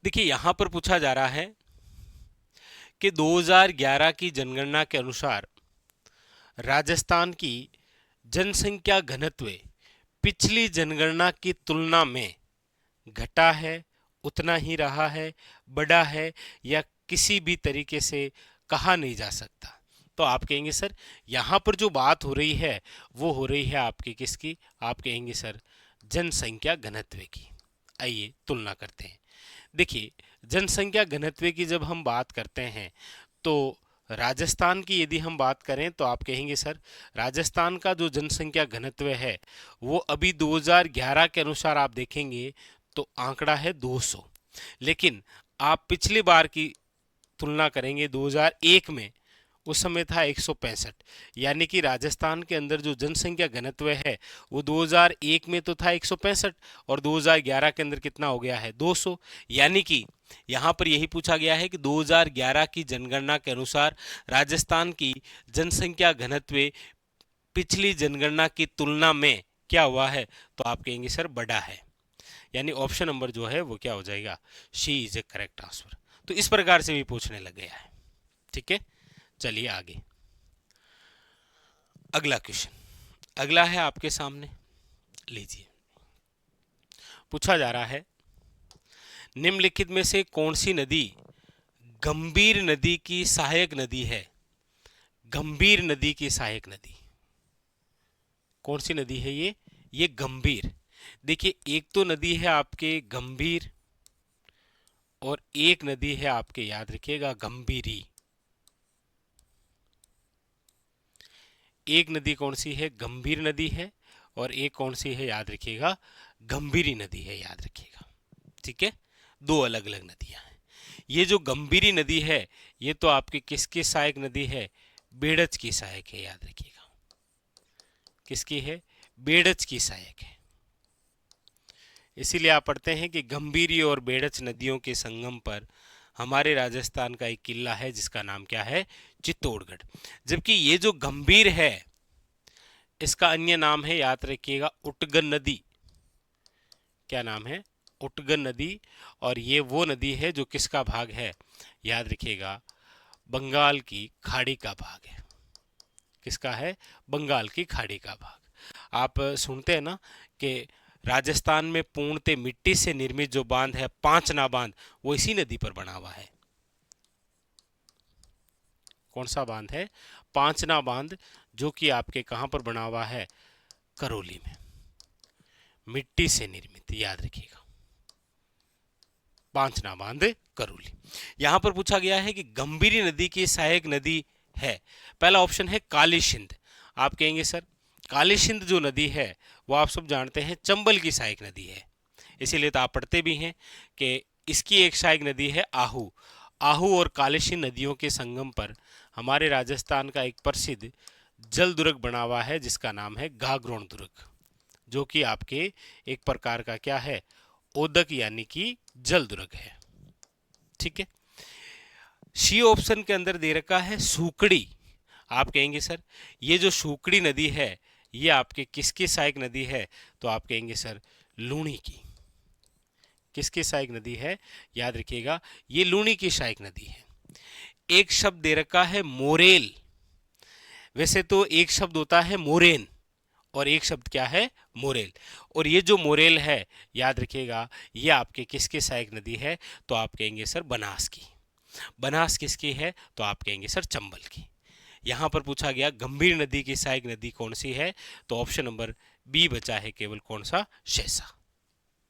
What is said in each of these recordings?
देखिए यहां पर पूछा जा रहा है कि 2011 की जनगणना के अनुसार राजस्थान की जनसंख्या घनत्व पिछली जनगणना की तुलना में घटा है, उतना ही रहा है, बढ़ा है, या किसी भी तरीके से कहा नहीं जा सकता। तो आप कहेंगे सर यहाँ पर जो बात हो रही है वो हो रही है आपकी किसकी? आप कहेंगे सर जनसंख्या घनत्व की। आइए तुलना करते हैं। देखिए जनसंख्या घनत्व की जब हम बात करते हैं तो राजस्थान की यदि हम बात करें तो आप कहेंगे सर राजस्थान का जो जनसंख्या घनत्व है वो अभी 2011 के अनुसार आप देखेंगे तो आंकड़ा है 200। लेकिन आप पिछली बार की तुलना करेंगे 2001 में, उस समय था 165। यानी कि राजस्थान के अंदर जो जनसंख्या घनत्व है वो 2001 में तो था 165 और 2011 के अंदर कितना हो गया है? 200। यानी कि यहाँ पर यही पूछा गया है कि 2011 की जनगणना के अनुसार राजस्थान की जनसंख्या घनत्व पिछली जनगणना की तुलना में क्या हुआ है? तो आप कहेंगे सर बढ़ा है। यानी ऑप्शन नंबर जो है वो क्या हो जाएगा? She is a correct answer. तो इस प्रकार से भी पूछने लग गया है। ठीक है, चलिए आगे। अगला क्वेश्चन, अगला है आपके सामने, लीजिए। पूछा जा रहा है निम्नलिखित में से कौन सी नदी गंभीर नदी की सहायक नदी है? गंभीर नदी की सहायक नदी कौन सी नदी है? ये गंभीर। देखिए एक तो नदी है आपके गंभीर और एक नदी है आपके, याद रखिएगा, गंभीरी। एक नदी कौन सी है? गंभीर नदी है। और एक कौन सी है? याद रखिएगा, गंभीरी नदी है, याद रखिएगा। ठीक है, दो अलग अलग नदियां हैं। ये जो गंभीरी नदी है ये तो आपकी किसकी सहायक नदी है? बेड़च की सहायक है, याद रखिएगा। किसकी है? बेड़च की सहायक है। इसीलिए आप पढ़ते हैं कि गंभीरी और बेड़च नदियों के संगम पर हमारे राजस्थान का एक किला है जिसका नाम क्या है? चित्तौड़गढ़। जबकि ये जो गंभीर है इसका अन्य नाम है, याद रखिएगा, उटगन नदी। क्या नाम है? उटगन नदी। और ये वो नदी है जो किसका भाग है? याद रखिएगा, बंगाल की खाड़ी का भाग है। किसका है? बंगाल की खाड़ी का भाग। आप सुनते हैं ना कि राजस्थान में पूर्णतः मिट्टी से निर्मित जो बांध है, पांचना बांध, वो इसी नदी पर बना हुआ है। कौन सा बांध है? पांचना बांध, जो कि आपके कहां पर बना हुआ है? करौली में। मिट्टी से निर्मित, याद रखिएगा, पांचना बांध करौली। यहां पर पूछा गया है कि गंभीरी नदी की सहायक नदी है। पहला ऑप्शन है काली सिंध। आप कहेंगे सर काली सिंध जो नदी है वो आप सब जानते हैं चंबल की सहायक नदी है। इसीलिए तो आप पढ़ते भी हैं कि इसकी एक सहायक नदी है आहू। आहू और काली सिंध नदियों के संगम पर हमारे राजस्थान का एक प्रसिद्ध जल दुर्ग बना हुआ है जिसका नाम है गागरोन दुर्ग, जो कि आपके एक प्रकार का क्या है? ओदक यानी कि जल दुर्ग है। ठीक है, सी ऑप्शन के अंदर दे रखा है सूकड़ी। आप कहेंगे सर ये जो सूकड़ी नदी है ये आपके किसकी सहायक नदी है? तो आप कहेंगे सर लूणी की। किसकी सहायक नदी है? याद रखिएगा, ये लूणी की सहायक नदी है। एक शब्द दे रखा है मोरेल। वैसे तो एक शब्द होता है मोरेन और एक शब्द क्या है? मोरेल। और ये जो मोरेल है, याद रखिएगा, ये आपके किसकी सहायक नदी है? तो आप कहेंगे सर बनास की। बनास किसकी है? तो आप कहेंगे सर चंबल की। यहां पर पूछा गया गंभीर नदी की सहायक नदी कौन सी है? तो ऑप्शन नंबर बी बचा है केवल, कौन सा? शेषा।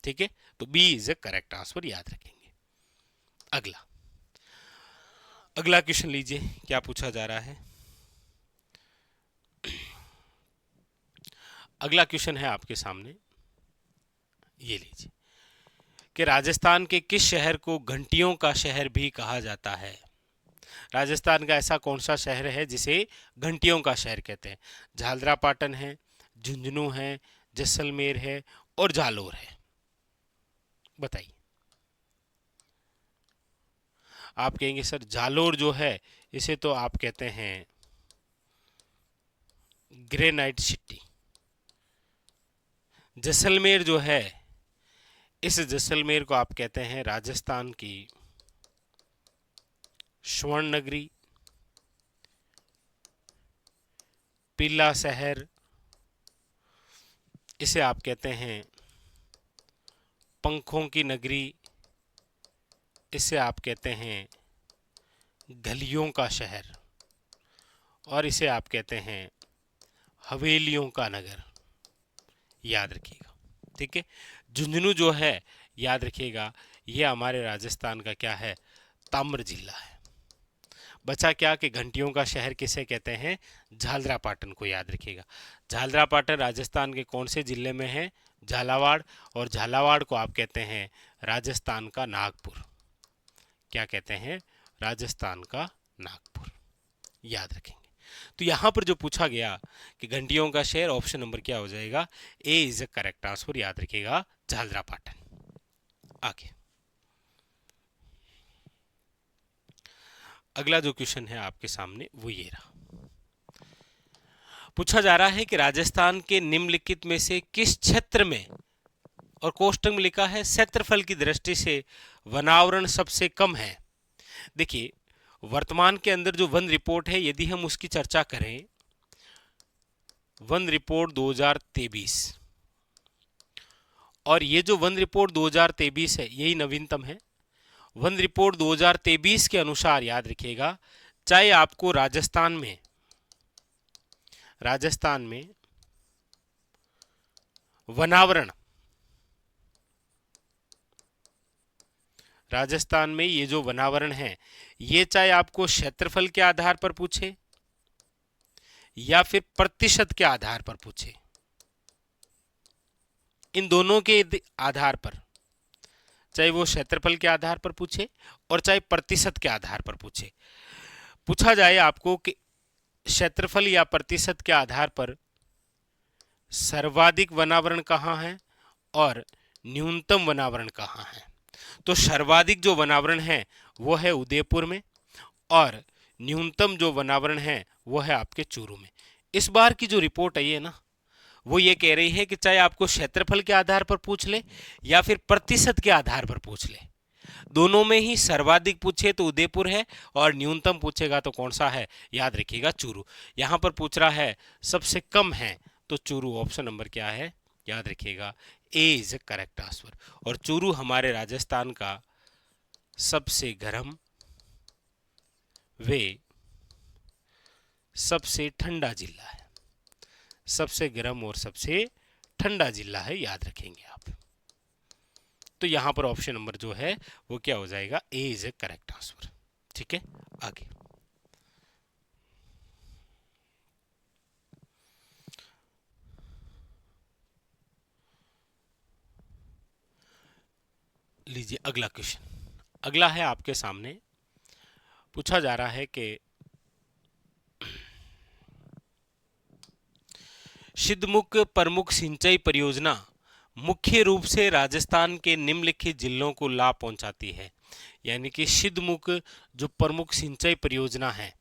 ठीक है, तो B is a correct answer, याद रखेंगे। अगला, अगला क्वेश्चन लीजिए, क्या पूछा जा रहा है? अगला क्वेश्चन है आपके सामने, ये लीजिए कि राजस्थान के किस शहर को घंटियों का शहर भी कहा जाता है? राजस्थान का ऐसा कौन सा शहर है जिसे घंटियों का शहर कहते हैं? झालरा पाटन है, झुंझुनू है, जैसलमेर है और जालोर है। बताइए। आप कहेंगे सर जालोर जो है इसे तो आप कहते हैं ग्रेनाइट सिटी। जैसलमेर जो है इस जैसलमेर को आप कहते हैं राजस्थान की स्वर्ण नगरी, पीला शहर, इसे आप कहते हैं पंखों की नगरी, इसे आप कहते हैं गलियों का शहर, और इसे आप कहते हैं हवेलियों का नगर। याद रखिएगा, ठीक है। झुंझुनू जो है, याद रखिएगा, ये हमारे राजस्थान का क्या है, ताम्र जिला है। बचा क्या कि घंटियों का शहर किसे कहते हैं, झालरापाटन को याद रखिएगा। झालरापाटन राजस्थान के कौन से जिले में है, झालावाड़, और झालावाड़ को आप कहते हैं राजस्थान का नागपुर। क्या कहते हैं, राजस्थान का नागपुर। याद रखेंगे। तो यहां पर जो पूछा गया कि घंटियों का शहर, ऑप्शन नंबर क्या हो जाएगा, ए इज अ करेक्ट आंसर। याद रखिएगा, झालरापाटन। आगे अगला जो क्वेश्चन है आपके सामने वो ये रहा। पूछा जा रहा है कि राजस्थान के निम्नलिखित में से किस क्षेत्र में, और कोष्टक में लिखा है क्षेत्रफल की दृष्टि से वनावरण सबसे कम है। देखिए, वर्तमान के अंदर जो वन रिपोर्ट है, यदि हम उसकी चर्चा करें, वन रिपोर्ट 2023, और ये जो वन रिपोर्ट 2023 है, यही नवीनतम है। वन रिपोर्ट 2023 के अनुसार, याद रखिएगा, चाहे आपको राजस्थान में वनावरण, राजस्थान में ये जो वनावरण है, ये चाहे आपको क्षेत्रफल के आधार पर पूछे या फिर प्रतिशत के आधार पर पूछे, इन दोनों के आधार पर, चाहे वो क्षेत्रफल के आधार पर पूछे और चाहे प्रतिशत के आधार पर पूछे, पूछा जाए आपको कि क्षेत्रफल या प्रतिशत के आधार पर सर्वाधिक वनावरण कहाँ है और न्यूनतम वनावरण कहाँ है, तो सर्वाधिक जो वनावरण है वो है उदयपुर में, और न्यूनतम जो वनावरण है वो है आपके चूरू में। इस बार की जो रिपोर्ट आई है ना, वो ये कह रही है कि चाहे आपको क्षेत्रफल के आधार पर पूछ ले या फिर प्रतिशत के आधार पर पूछ ले, दोनों में ही सर्वाधिक पूछे तो उदयपुर है, और न्यूनतम पूछेगा तो कौन सा है, याद रखिएगा, चूरू। यहां पर पूछ रहा है सबसे कम है, तो चूरू ऑप्शन नंबर क्या है, याद रखिएगा, ए इज ए करेक्ट आंसर। और चूरू हमारे राजस्थान का सबसे गर्म वे सबसे ठंडा जिला है, सबसे गर्म और सबसे ठंडा जिला है, याद रखेंगे आप। तो यहां पर ऑप्शन नंबर जो है वो क्या हो जाएगा, ए इज ए करेक्ट आंसर। ठीक है, आगे लीजिए अगला क्वेश्चन। अगला है आपके सामने, पूछा जा रहा है कि सिद्धमुख प्रमुख सिंचाई परियोजना मुख्य रूप से राजस्थान के निम्नलिखित जिलों को लाभ पहुंचाती है। यानी कि सिद्धमुख जो प्रमुख सिंचाई परियोजना है,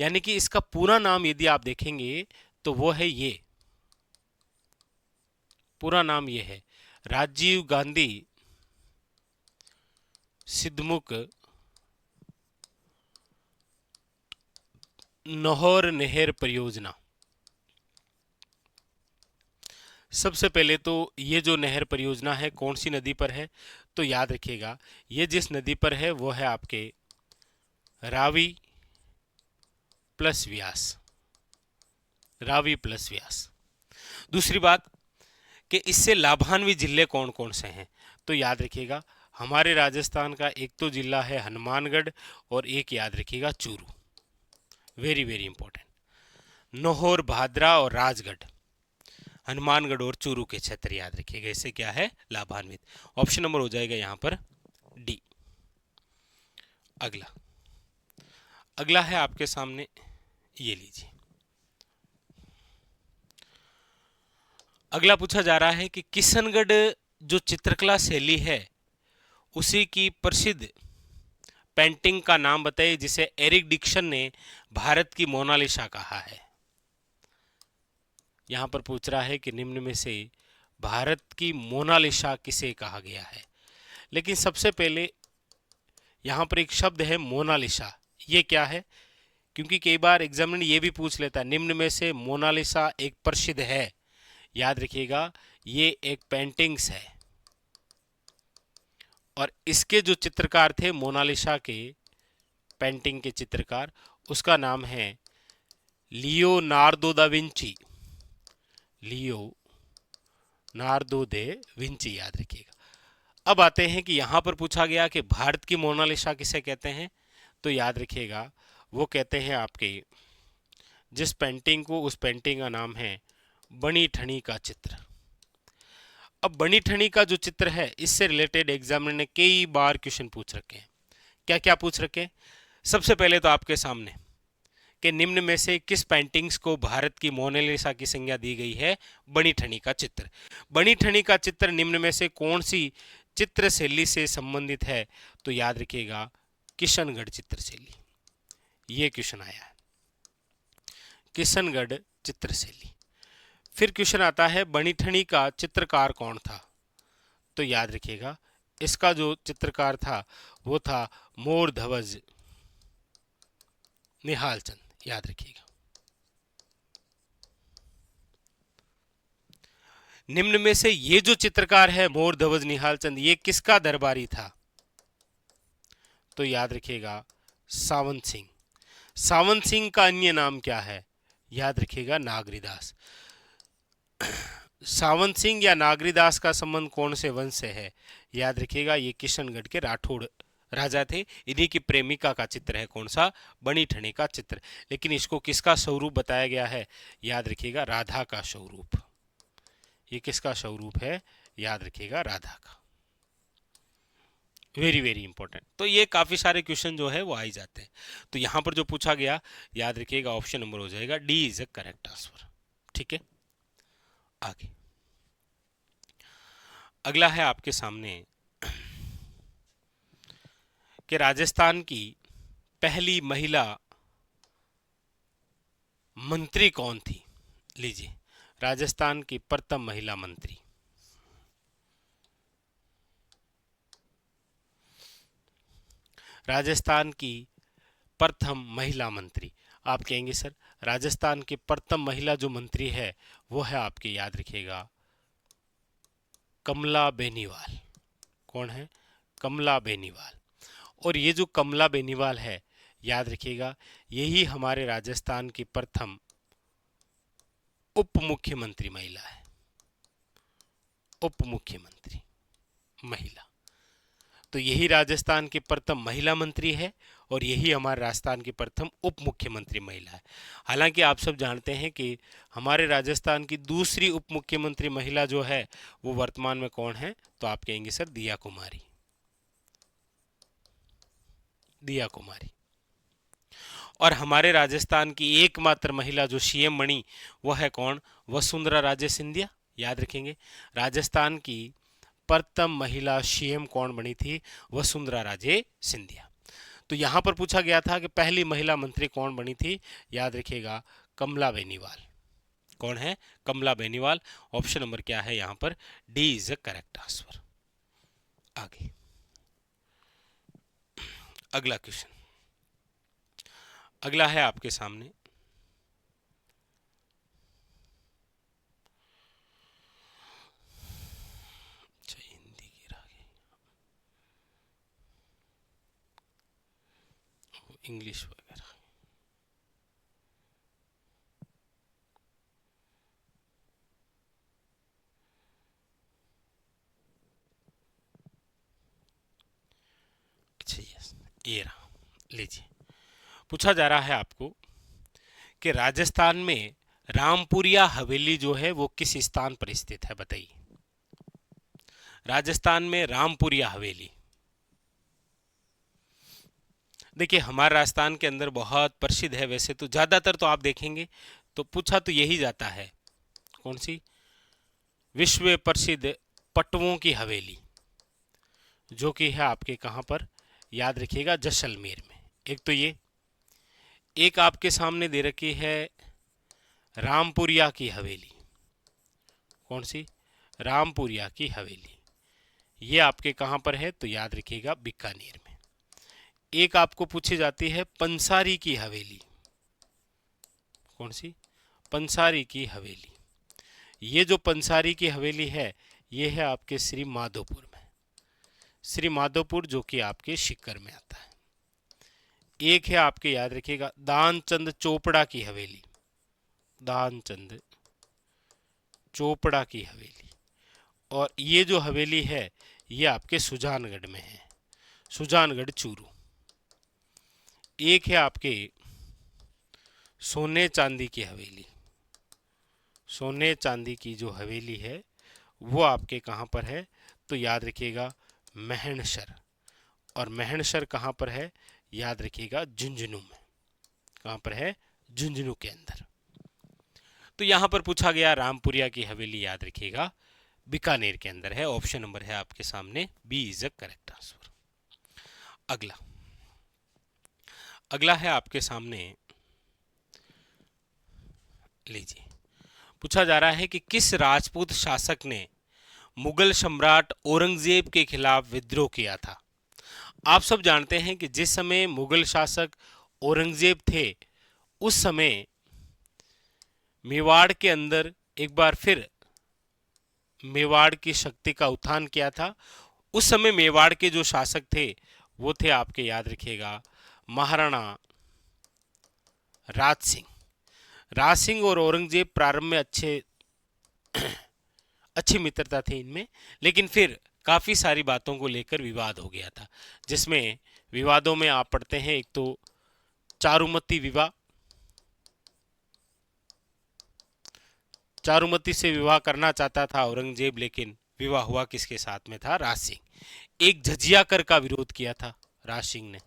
यानी कि इसका पूरा नाम यदि आप देखेंगे तो वो है ये, पूरा नाम ये है राजीव गांधी सिद्धमुख नहर नहर परियोजना। सबसे पहले तो ये जो नहर परियोजना है कौन सी नदी पर है, तो याद रखिएगा ये जिस नदी पर है वो है आपके रावी प्लस व्यास, रावी प्लस व्यास। दूसरी बात कि इससे लाभान्वित जिले कौन कौन से हैं, तो याद रखिएगा हमारे राजस्थान का एक तो जिला है हनुमानगढ़ और एक याद रखिएगा Churu, very very important. Nohar, Bhadra और राजगढ़, हनुमानगढ़ और चूरू के क्षेत्र याद रखिएगा, इससे क्या है लाभान्वित। ऑप्शन नंबर हो जाएगा यहां पर डी। अगला अगला है आपके सामने, ये लीजिए। अगला पूछा जा रहा है कि किशनगढ़ जो चित्रकला शैली है उसी की प्रसिद्ध पेंटिंग का नाम बताइए जिसे एरिक डिक्सन ने भारत की मोनालिसा कहा है। यहां पर पूछ रहा है कि निम्न में से भारत की मोनालिसा किसे कहा गया है? लेकिन सबसे पहले यहाँ पर एक शब्द है मोनालिसा, ये क्या है? क्योंकि कई बार एग्जामिनर ये भी पूछ लेता है निम्न में से मोनालिसा एक प्रसिद्ध है। याद रखिएगा ये एक पेंटिंग्स है और इसके जो चित्रकार थे मोनालिसा के पेंटिंग के चित्रकार, उसका नाम है लियोनार्दो दा विंची। लियोनार्दो दे विंची, याद रखिएगा। अब आते हैं कि यहां पर पूछा गया कि भारत की मोनालिसा किसे कहते हैं, तो याद रखिएगा वो कहते हैं आपके जिस पेंटिंग को, उस पेंटिंग का नाम है बनी ठनी का चित्र। अब बनी ठनी का जो चित्र है इससे रिलेटेड एग्जामिनर ने कई बार क्वेश्चन पूछ रखे हैं। क्या क्या पूछ रखे हैं? सबसे पहले तो आपके सामने कि निम्न में से किस पेंटिंग्स को भारत की मोनालिसा की संज्ञा दी गई है? बनी ठनी का चित्र। बनी ठनी का चित्र निम्न में से कौन सी चित्र शैली से संबंधित है? तो याद रखिएगा किशनगढ़ चित्र शैली। ये क्वेश्चन आया है, किशनगढ़ चित्र शैली। फिर क्वेश्चन आता है बनी ठनी का चित्रकार कौन था? तो याद रखिएगा इसका जो चित्रकार था वो था मोर ध्वज निहाल चंद, याद रखिएगा। निम्न में से ये जो चित्रकार है मोर ध्वज निहाल चंद, ये किसका दरबारी था? तो याद रखिएगा सावंत सिंह। सावंत सिंह का अन्य नाम क्या है? याद रखिएगा नागरीदास। सावंत सिंह या नागरीदास का संबंध कौन से वंश से है? याद रखिएगा ये किशनगढ़ के राठौड़ राजा थे, इन्हीं की प्रेमिका का चित्र है। कौन सा? बनी ठनी का चित्र। लेकिन इसको किसका स्वरूप बताया गया है? याद रखिएगा राधा का स्वरूप। ये किसका स्वरूप है? याद रखिएगा राधा का। Very very important. तो ये काफी सारे क्वेश्चन जो है वो आ ही जाते हैं। तो यहां पर जो पूछा गया, याद रखिएगा ऑप्शन नंबर हो जाएगा D is a correct answer. ठीक है, आगे अगला है आपके सामने कि राजस्थान की पहली महिला मंत्री कौन थी? लीजिए, राजस्थान की प्रथम महिला मंत्री। राजस्थान की प्रथम महिला मंत्री। आप कहेंगे सर राजस्थान की प्रथम महिला जो मंत्री है वो है आपके, याद रखिएगा कमला बेनीवाल। कौन है? कमला बेनीवाल। और ये जो कमला बेनीवाल है, याद रखिएगा यही हमारे राजस्थान की प्रथम उप मुख्यमंत्री महिला है। उप मुख्यमंत्री महिला, तो यही राजस्थान की प्रथम महिला मंत्री है और यही हमारे राजस्थान की प्रथम उप मुख्यमंत्री महिला है। हालांकि आप सब जानते हैं कि हमारे राजस्थान की दूसरी उप मुख्यमंत्री महिला जो है वो वर्तमान में कौन है? तो आप कहेंगे सर दिया कुमारी। दिया कुमारी। और हमारे राजस्थान की एकमात्र महिला जो सीएम बनी वो है कौन? वसुंधरा राजे सिंधिया। याद रखेंगे राजस्थान की प्रथम महिला सीएम कौन बनी थी? वसुंधरा राजे सिंधिया। तो यहां पर पूछा गया था कि पहली महिला मंत्री कौन बनी थी? याद रखिएगा कमला बेनीवाल। कौन है? कमला बेनीवाल। ऑप्शन नंबर क्या है यहां पर? D is a correct answer. आगे अगला क्वेश्चन, अगला है आपके सामने हिंदी की रागे इंग्लिश वगैरह। ये रहा, लीजिए। पूछा जा रहा है आपको कि राजस्थान में रामपुरिया हवेली जो है वो किस स्थान पर स्थित है? बताइए। राजस्थान में रामपुरिया हवेली, देखिए हमारे राजस्थान के अंदर बहुत प्रसिद्ध है। वैसे तो ज्यादातर तो आप देखेंगे तो पूछा तो यही जाता है, कौन सी? विश्व प्रसिद्ध पटवों की हवेली, जो कि है आपके कहां पर? याद रखिएगा जैसलमेर में। एक तो ये, एक आपके सामने दे रखी है रामपुरिया की हवेली। कौन सी? रामपुरिया की हवेली, ये आपके कहाँ पर है? तो याद रखिएगा बीकानेर में। एक आपको पूछी जाती है पंसारी की हवेली, कौन सी? पंसारी की हवेली। ये जो पंसारी की हवेली है ये है आपके श्री माधोपुर में, श्री माधोपुर जो कि आपके सीकर में आता है। एक है आपके याद रखिएगा दानचंद चोपड़ा की हवेली, दानचंद चोपड़ा की हवेली, और ये जो हवेली है ये आपके सुजानगढ़ में है, सुजानगढ़ चूरू। एक है आपके सोने चांदी की हवेली, सोने चांदी की जो हवेली है वो आपके कहाँ पर है? तो याद रखिएगा महणसर, और महणसर कहाँ पर है? याद रखिएगा झुंझुनू में। कहाँ पर है? झुंझुनू के अंदर। तो यहां पर पूछा गया रामपुरिया की हवेली, याद रखिएगा बीकानेर के अंदर है। ऑप्शन नंबर है आपके सामने B is a correct answer. अगला अगला है आपके सामने, लीजिए, पूछा जा रहा है कि किस राजपूत शासक ने मुगल सम्राट औरंगजेब के खिलाफ विद्रोह किया था? आप सब जानते हैं कि जिस समय मुगल शासक औरंगजेब थे उस समय मेवाड़ के अंदर एक बार फिर मेवाड़ की शक्ति का उत्थान किया था। उस समय मेवाड़ के जो शासक थे वो थे आपके, याद रखिएगा, महाराणा राज सिंह। राज सिंह और औरंगजेब प्रारंभ में अच्छी मित्रता थी इनमें, लेकिन फिर काफी सारी बातों को लेकर विवाद हो गया था, जिसमें विवादों में आप पढ़ते हैं एक तो चारुमती विवाह, चारुमती से विवाह करना चाहता था औरंगजेब, लेकिन विवाह हुआ किसके साथ में था? राज सिंह। एक झजिया कर का विरोध किया था राज सिंह ने,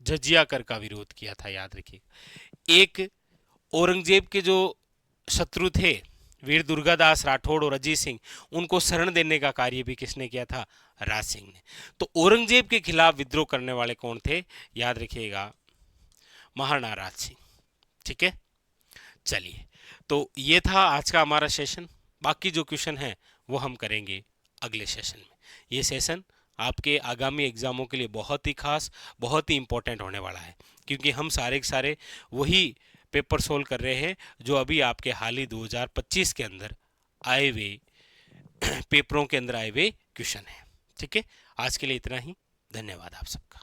झजिया कर का विरोध किया था, याद रखिए। एक औरंगजेब के जो शत्रु थे वीर दुर्गादास राठौड़ और अजीत सिंह, उनको शरण देने का कार्य भी किसने किया था? राज सिंह ने। तो औरंगजेब के खिलाफ विद्रोह करने वाले कौन थे? याद रखिएगा महाराणा राज सिंह। ठीक है, चलिए, तो ये था आज का हमारा सेशन। बाकी जो क्वेश्चन है वो हम करेंगे अगले सेशन में। ये सेशन आपके आगामी एग्जामों के लिए बहुत ही खास, बहुत ही इंपॉर्टेंट होने वाला है, क्योंकि हम सारे के सारे वही पेपर सोल्व कर रहे हैं जो अभी आपके हाल ही 2025 के अंदर आए हुए पेपरों के अंदर आए हुए क्वेश्चन है। ठीक है, आज के लिए इतना ही। धन्यवाद आप सबका।